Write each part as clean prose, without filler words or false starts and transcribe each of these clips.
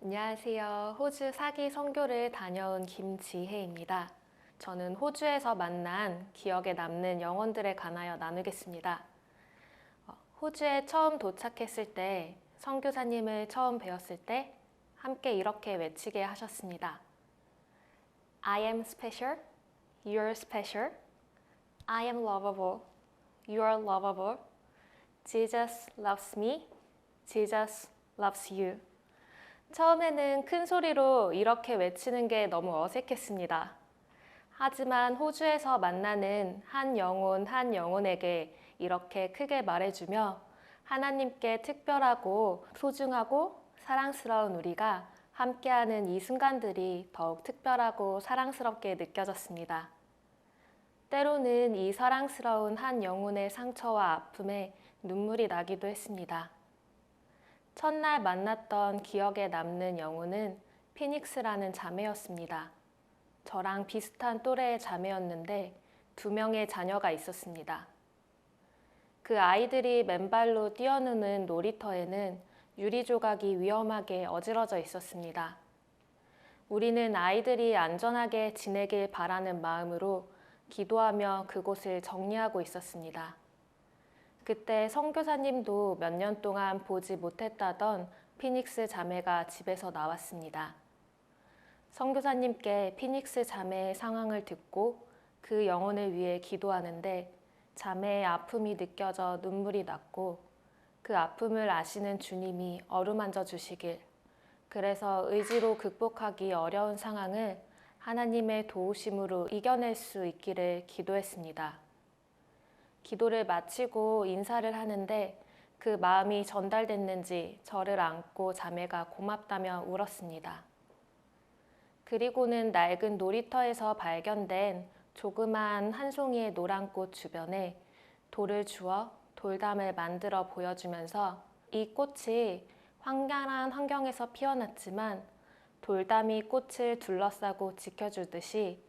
안녕하세요. 호주 사기 선교를 다녀온 김지혜입니다. 저는 호주에서 만난 기억에 남는 영혼들에 관하여 나누겠습니다. 호주에 처음 도착했을 때, 선교사님을 처음 배웠을 때 함께 이렇게 외치게 하셨습니다. I am special, you're special. I am lovable, you're lovable. Jesus loves me, Jesus loves you. 처음에는 큰 소리로 이렇게 외치는 게 너무 어색했습니다. 하지만 호주에서 만나는 한 영혼에게 이렇게 크게 말해주며 하나님께 특별하고 소중하고 사랑스러운 우리가 함께하는 이 순간들이 더욱 특별하고 사랑스럽게 느껴졌습니다. 때로는 이 사랑스러운 한 영혼의 상처와 아픔에 눈물이 나기도 했습니다. 첫날 만났던 기억에 남는 영혼은 피닉스라는 자매였습니다. 저랑 비슷한 또래의 자매였는데 2명의 자녀가 있었습니다. 그 아이들이 맨발로 뛰어노는 놀이터에는 유리 조각이 위험하게 어지러져 있었습니다. 우리는 아이들이 안전하게 지내길 바라는 마음으로 기도하며 그곳을 정리하고 있었습니다. 그때 선교사님도 몇 년 동안 보지 못했다던 피닉스 자매가 집에서 나왔습니다. 선교사님께 피닉스 자매의 상황을 듣고 그 영혼을 위해 기도하는데 자매의 아픔이 느껴져 눈물이 났고 그 아픔을 아시는 주님이 어루만져 주시길, 그래서 의지로 극복하기 어려운 상황을 하나님의 도우심으로 이겨낼 수 있기를 기도했습니다. 기도를 마치고 인사를 하는데 그 마음이 전달됐는지 저를 안고 자매가 고맙다며 울었습니다. 그리고는 낡은 놀이터에서 발견된 조그만 한 송이의 노란 꽃 주변에 돌을 주어 돌담을 만들어 보여주면서 이 꽃이 황량한 환경에서 피어났지만 돌담이 꽃을 둘러싸고 지켜주듯이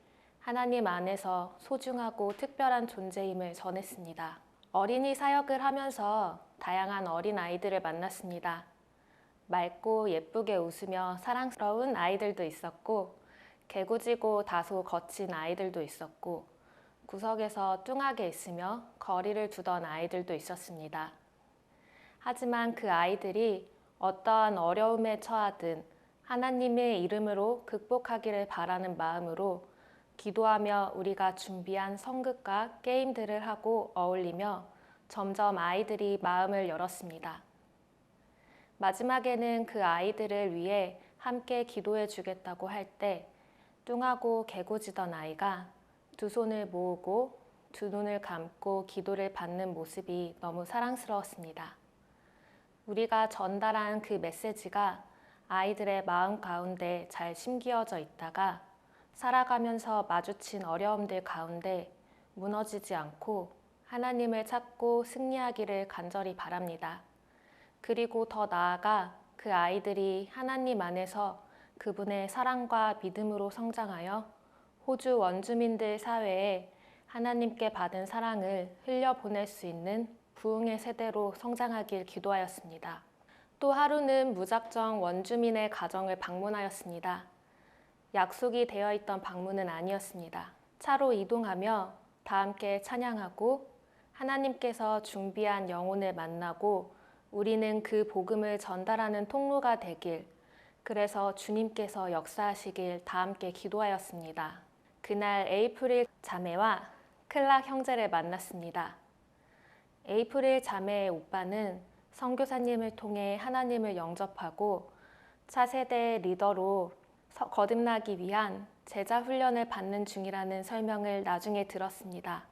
하나님 안에서 소중하고 특별한 존재임을 전했습니다. 어린이 사역을 하면서 다양한 어린 아이들을 만났습니다. 맑고 예쁘게 웃으며 사랑스러운 아이들도 있었고, 개구지고 다소 거친 아이들도 있었고, 구석에서 뚱하게 있으며 거리를 두던 아이들도 있었습니다. 하지만 그 아이들이 어떠한 어려움에 처하든 하나님의 이름으로 극복하기를 바라는 마음으로 기도하며 우리가 준비한 성극과 게임들을 하고 어울리며 점점 아이들이 마음을 열었습니다. 마지막에는 그 아이들을 위해 함께 기도해 주겠다고 할 때 뚱하고 개구지던 아이가 2손을 모으고 2눈을 감고 기도를 받는 모습이 너무 사랑스러웠습니다. 우리가 전달한 그 메시지가 아이들의 마음 가운데 잘 심기어져 있다가 살아가면서 마주친 어려움들 가운데 무너지지 않고 하나님을 찾고 승리하기를 간절히 바랍니다. 그리고 더 나아가 그 아이들이 하나님 안에서 그분의 사랑과 믿음으로 성장하여 호주 원주민들 사회에 하나님께 받은 사랑을 흘려보낼 수 있는 부흥의 세대로 성장하길 기도하였습니다. 또 하루는 무작정 원주민의 가정을 방문하였습니다. 약속이 되어 있던 방문은 아니었습니다. 차로 이동하며 다 함께 찬양하고 하나님께서 준비한 영혼을 만나고 우리는 그 복음을 전달하는 통로가 되길, 그래서 주님께서 역사하시길 다 함께 기도하였습니다. 그날 에이프릴 자매와 클락 형제를 만났습니다. 에이프릴 자매의 오빠는 선교사님을 통해 하나님을 영접하고 차세대 리더로 거듭나기 위한 제자 훈련을 받는 중이라는 설명을 나중에 들었습니다.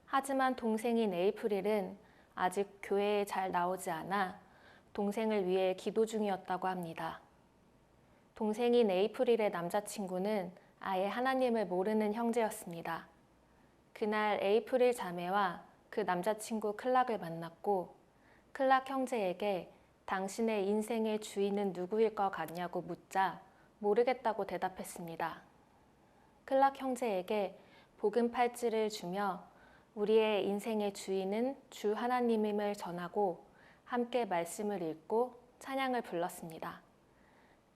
하지만 동생인 에이프릴은 아직 교회에 잘 나오지 않아 동생을 위해 기도 중이었다고 합니다. 동생인 에이프릴의 남자친구는 아예 하나님을 모르는 형제였습니다. 그날 에이프릴 자매와 그 남자친구 클락을 만났고 클락 형제에게 당신의 인생의 주인은 누구일 것 같냐고 묻자 모르겠다고 대답했습니다. 클락 형제에게 복음 팔찌를 주며 우리의 인생의 주인은 주 하나님임을 전하고 함께 말씀을 읽고 찬양을 불렀습니다.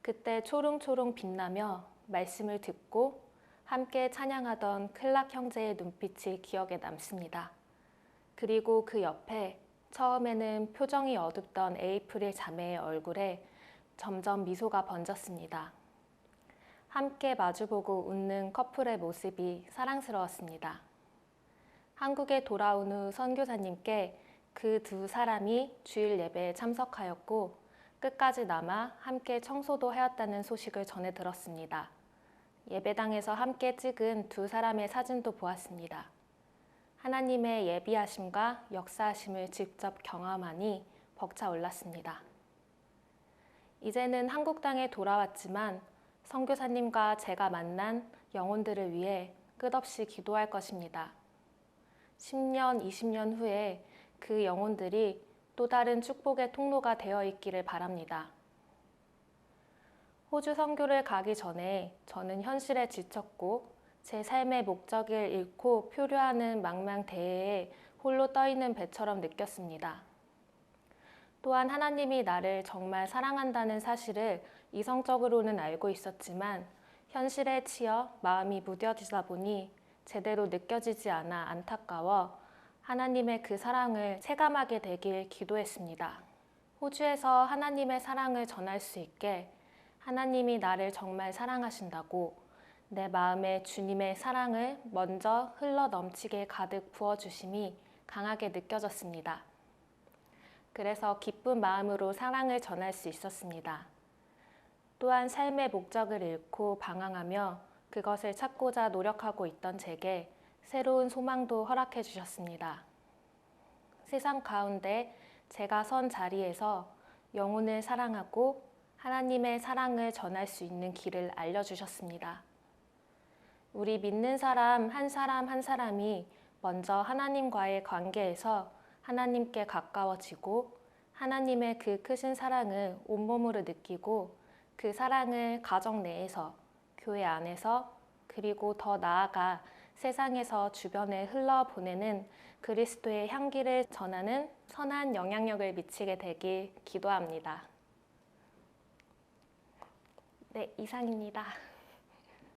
그때 초롱초롱 빛나며 말씀을 듣고 함께 찬양하던 클락 형제의 눈빛이 기억에 남습니다. 그리고 그 옆에 처음에는 표정이 어둡던 에이프릴 자매의 얼굴에 점점 미소가 번졌습니다. 함께 마주보고 웃는 커플의 모습이 사랑스러웠습니다. 한국에 돌아온 후 선교사님께 그 두 사람이 주일 예배에 참석하였고 끝까지 남아 함께 청소도 하였다는 소식을 전해 들었습니다. 예배당에서 함께 찍은 두 사람의 사진도 보았습니다. 하나님의 예비하심과 역사하심을 직접 경험하니 벅차 올랐습니다. 이제는 한국 땅에 돌아왔지만 선교사님과 제가 만난 영혼들을 위해 끝없이 기도할 것입니다. 10년, 20년 후에 그 영혼들이 또 다른 축복의 통로가 되어 있기를 바랍니다. 호주 선교를 가기 전에 저는 현실에 지쳤고 제 삶의 목적을 잃고 표류하는 망망대해에 홀로 떠있는 배처럼 느꼈습니다. 또한 하나님이 나를 정말 사랑한다는 사실을 이성적으로는 알고 있었지만 현실에 치여 마음이 무뎌지다 보니 제대로 느껴지지 않아 안타까워 하나님의 그 사랑을 체감하게 되길 기도했습니다. 호주에서 하나님의 사랑을 전할 수 있게 하나님이 나를 정말 사랑하신다고 내 마음에 주님의 사랑을 먼저 흘러 넘치게 가득 부어주심이 강하게 느껴졌습니다. 그래서 기쁜 마음으로 사랑을 전할 수 있었습니다. 또한 삶의 목적을 잃고 방황하며 그것을 찾고자 노력하고 있던 제게 새로운 소망도 허락해 주셨습니다. 세상 가운데 제가 선 자리에서 영혼을 사랑하고 하나님의 사랑을 전할 수 있는 길을 알려주셨습니다. 우리 믿는 사람 한 사람이 먼저 하나님과의 관계에서 하나님께 가까워지고 하나님의 그 크신 사랑을 온몸으로 느끼고 그 사랑을 가정 내에서, 교회 안에서, 그리고 더 나아가 세상에서 주변에 흘러보내는 그리스도의 향기를 전하는 선한 영향력을 미치게 되길 기도합니다. 네, 이상입니다.